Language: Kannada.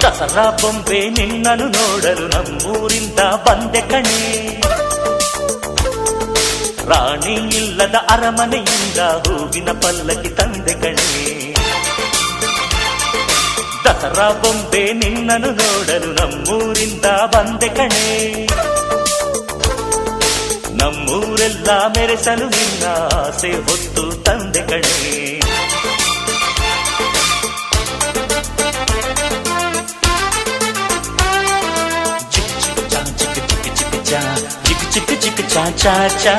ದಸರಾ ಬೊಂಬೆ ನಿನ್ನನ್ನು ನೋಡಲು ನಮ್ಮೂರಿಂದ ಬಂದೆ ಕಣೆ. ರಾಣಿ ಇಲ್ಲದ ಅರಮನೆಯಿಂದ ಹೂವಿನ ಪಲ್ಲಕ್ಕಿ ತಂದೆ ಕಣೆ. ದಸರಾ ಬೊಂಬೆ ನಿನ್ನನ್ನು ನೋಡಲು ನಮ್ಮೂರಿಂದ ಬಂದೆ ಕಣೆ. ನಮ್ಮೂರೆಲ್ಲ ಮೆರೆಸಲು ನಿನ್ನ ಆಸೆ ಹೊತ್ತು ತಂದೆ ಕಣೆ. ಚಿಕ್ಕ ಚಿಕ್ಕ ಚಾ ಚಾ ಚಾ ಚಾ